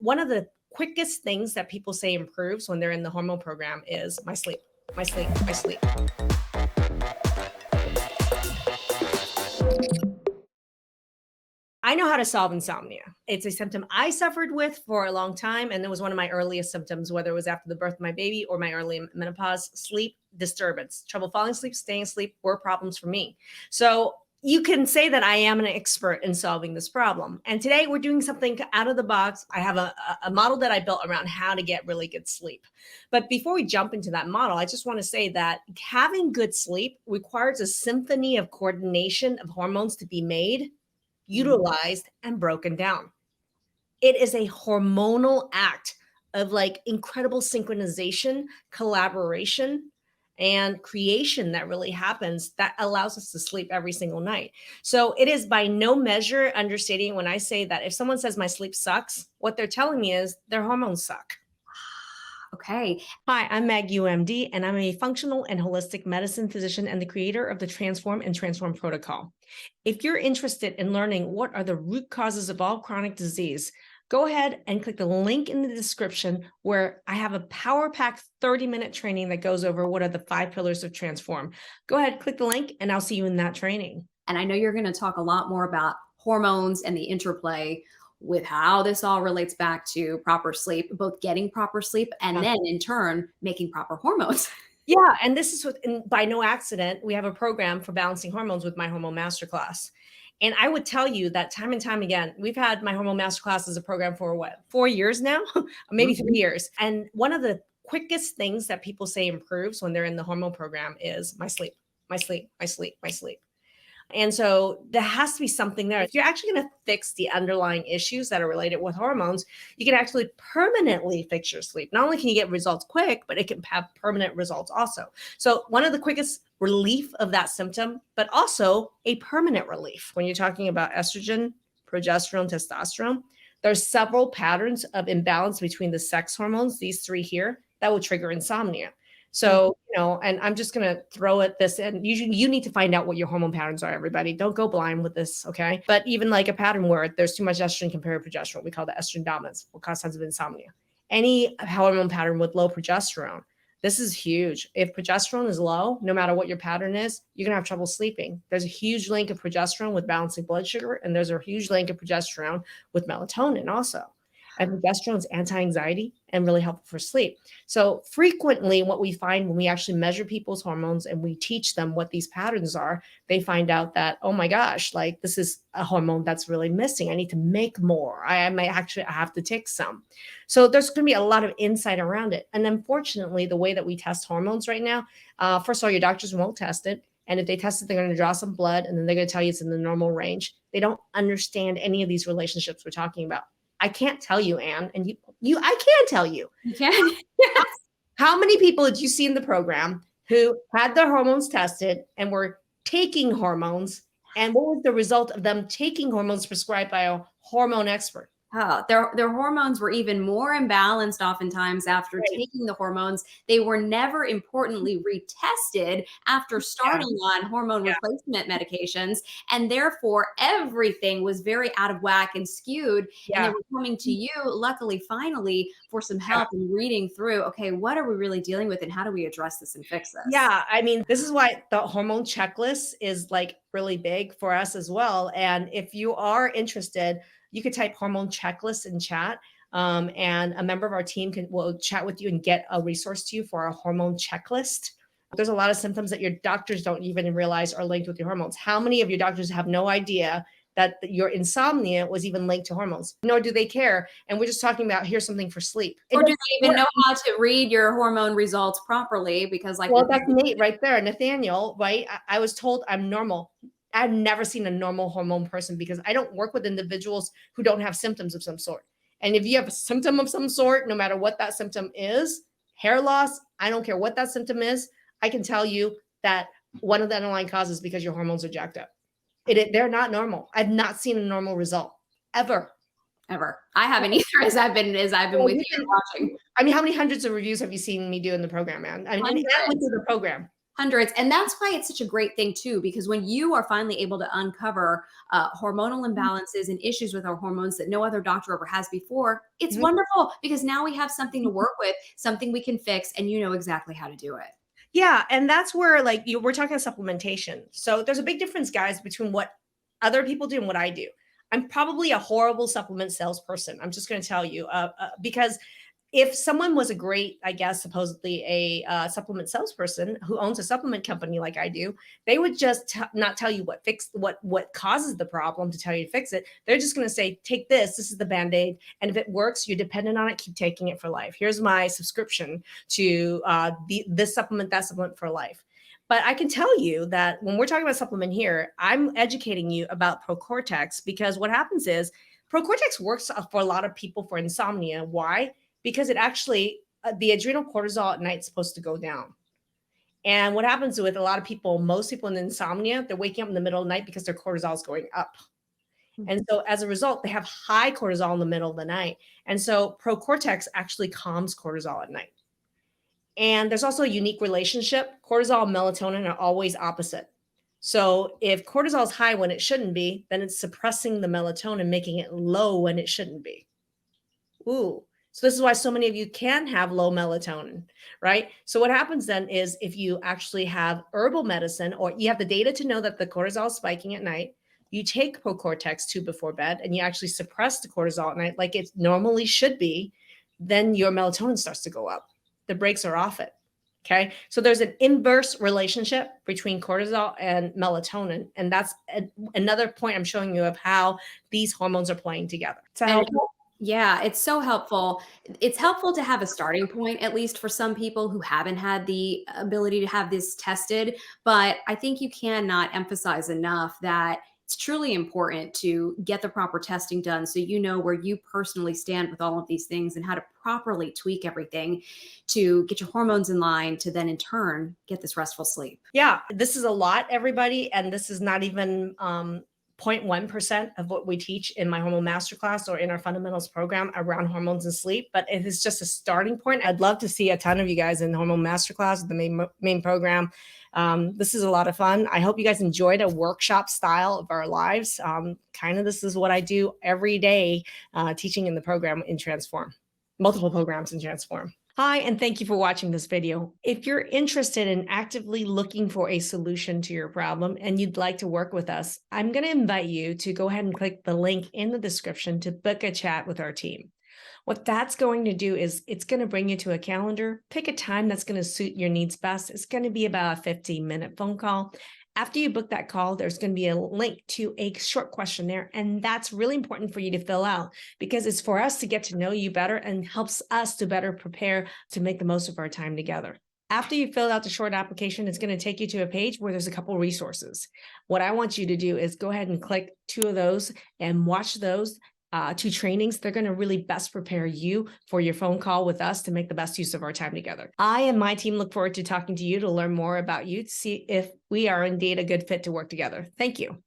One of the quickest things that people say improves when they're in the hormone program is my sleep, my sleep, my sleep. I know how to solve insomnia. It's a symptom I suffered with for a long time, and it was one of my earliest symptoms, whether it was after the birth of my baby or my early menopause. Sleep disturbance, trouble falling asleep, staying asleep were problems for me. So you can say that I am an expert in solving this problem. And today we're doing something out of the box. I have a model that I built around how to get really good sleep. But before we jump into that model, I just want to say that having good sleep requires a symphony of coordination of hormones to be made, utilized, and broken down. It is a hormonal act of like incredible synchronization, collaboration, and creation that really happens that allows us to sleep every single night. So it is by no measure understating when I say that if someone says my sleep sucks, what they're telling me is their hormones suck. Okay. Hi, I'm Maggie, UMD, and I'm a functional and holistic medicine physician and the creator of the Transform and Transform protocol. If you're interested in learning what are the root causes of all chronic disease, go ahead and click the link in the description where I have a power pack 30-minute training that goes over what are the 5 pillars of Transform. Go ahead, click the link, and I'll see you in that training. And I know you're going to talk a lot more about hormones and the interplay with how this all relates back to proper sleep, both getting proper sleep and then in turn making proper hormones. Yeah, and this is by no accident, we have a program for balancing hormones with my Hormone Masterclass. And I would tell you that time and time again, we've had my Hormone Masterclass as a program for what, 4 years now, maybe 3 years. And one of the quickest things that people say improves when they're in the hormone program is my sleep, my sleep, my sleep, my sleep. And so there has to be something there. If you're actually going to fix the underlying issues that are related with hormones, you can actually permanently fix your sleep. Not only can you get results quick, but it can have permanent results also. So one of the quickest relief of that symptom, but also a permanent relief. When you're talking about estrogen, progesterone, testosterone, there's several patterns of imbalance between the sex hormones, these 3 here, that will trigger insomnia. So, and I'm just going to throw at this, and you need to find out what your hormone patterns are, everybody. Don't go blind with this, okay? But even like a pattern where there's too much estrogen compared to progesterone, we call that estrogen dominance, will cause signs of insomnia. Any hormone pattern with low progesterone, this is huge. If progesterone is low, no matter what your pattern is, you're going to have trouble sleeping. There's a huge link of progesterone with balancing blood sugar, and there's a huge link of progesterone with melatonin also. And progesterone is anti-anxiety and really helpful for sleep. So frequently what we find when we actually measure people's hormones and we teach them what these patterns are, they find out that, oh my gosh, like this is a hormone that's really missing. I need to make more. I might actually have to take some. So there's going to be a lot of insight around it. And unfortunately, the way that we test hormones right now, first of all, your doctors won't test it. And if they test it, they're going to draw some blood and then they're going to tell you it's in the normal range. They don't understand any of these relationships we're talking about. I can't tell you, Anne, and I can tell you. You can? Yes. How many people did you see in the program who had their hormones tested and were taking hormones? And what was the result of them taking hormones prescribed by a hormone expert? Oh, their hormones were even more imbalanced oftentimes after taking the hormones. They were never importantly retested after starting on hormone replacement medications. And therefore, everything was very out of whack and skewed. And they were coming to you, luckily, finally, for some help in reading through, okay, what are we really dealing with and how do we address this and fix this? Yeah, I mean, this is why the hormone checklist is like really big for us as well. And if you are interested, you could type hormone checklist in chat, and a member of our team will chat with you and get a resource to you for a hormone checklist. There's a lot of symptoms that your doctors don't even realize are linked with your hormones. How many of your doctors have no idea that your insomnia was even linked to hormones? Nor do they care. And we're just talking about, here's something for sleep. Or do they even know how to read your hormone results properly? Because well, that's Nate right there, Nathaniel, right? I was told I'm normal. I've never seen a normal hormone person because I don't work with individuals who don't have symptoms of some sort. And if you have a symptom of some sort, no matter what that symptom is, hair loss, I don't care what that symptom is, I can tell you that one of the underlying causes is because your hormones are jacked up. They're not normal. I've not seen a normal result ever. I haven't either, as I've been with you watching. I mean, how many hundreds of reviews have you seen me do in the program, man? I mean, and with the program. Hundreds. And that's why it's such a great thing too, because when you are finally able to uncover hormonal imbalances and issues with our hormones that no other doctor ever has before, it's Mhm. wonderful because now we have something to work with, something we can fix, and you know exactly how to do it. Yeah, and that's where like we're talking supplementation. So there's a big difference, guys, between what other people do and what I do. I'm probably a horrible supplement salesperson. I'm just going to tell you, because if someone was a great, I guess, supposedly a supplement salesperson who owns a supplement company like I do, they would just not tell you what causes the problem to tell you to fix it. They're just going to say, take this. This is the Band-Aid. And if it works, you're dependent on it. Keep taking it for life. Here's my subscription to this supplement, that supplement for life. But I can tell you that when we're talking about supplement here, I'm educating you about ProCortex, because what happens is ProCortex works for a lot of people for insomnia. Why? Because it actually, the adrenal cortisol at night is supposed to go down. And what happens with a lot of people, most people in insomnia, they're waking up in the middle of the night because their cortisol is going up. And so as a result, they have high cortisol in the middle of the night. And so ProCortex actually calms cortisol at night. And there's also a unique relationship. Cortisol and melatonin are always opposite. So if cortisol is high when it shouldn't be, then it's suppressing the melatonin, making it low when it shouldn't be. Ooh. So this is why so many of you can have low melatonin, right? So what happens then is if you actually have herbal medicine, or you have the data to know that the cortisol is spiking at night, you take ProCortex 2 before bed and you actually suppress the cortisol at night like it normally should be, then your melatonin starts to go up. The brakes are off it. Okay. So there's an inverse relationship between cortisol and melatonin. And that's another point I'm showing you of how these hormones are playing together. So And yeah, it's so helpful. It's helpful to have a starting point, at least for some people who haven't had the ability to have this tested. But I think you cannot emphasize enough that it's truly important to get the proper testing done so you know where you personally stand with all of these things and how to properly tweak everything to get your hormones in line to then in turn get this restful sleep. yeah, this is a lot, everybody. And this is not even 0.1% of what we teach in my Hormone Masterclass or in our fundamentals program around hormones and sleep, but it is just a starting point. I'd love to see a ton of you guys in the Hormone Masterclass, the main program. This is a lot of fun. I hope you guys enjoyed a workshop style of our lives. Kind of this is what I do every day, teaching in the program in Transform, multiple programs in Transform. Hi, and thank you for watching this video. If you're interested in actively looking for a solution to your problem and you'd like to work with us, I'm going to invite you to go ahead and click the link in the description to book a chat with our team. What that's going to do is it's going to bring you to a calendar, pick a time that's going to suit your needs best. It's going to be about a 15-minute phone call. After you book that call, there's going to be a link to a short questionnaire, and that's really important for you to fill out because it's for us to get to know you better and helps us to better prepare to make the most of our time together. After you fill out the short application, it's going to take you to a page where there's a couple resources. What I want you to do is go ahead and click 2 of those and watch those 2 trainings. They're going to really best prepare you for your phone call with us to make the best use of our time together. I and my team look forward to talking to you to learn more about you, to see if we are indeed a good fit to work together. Thank you.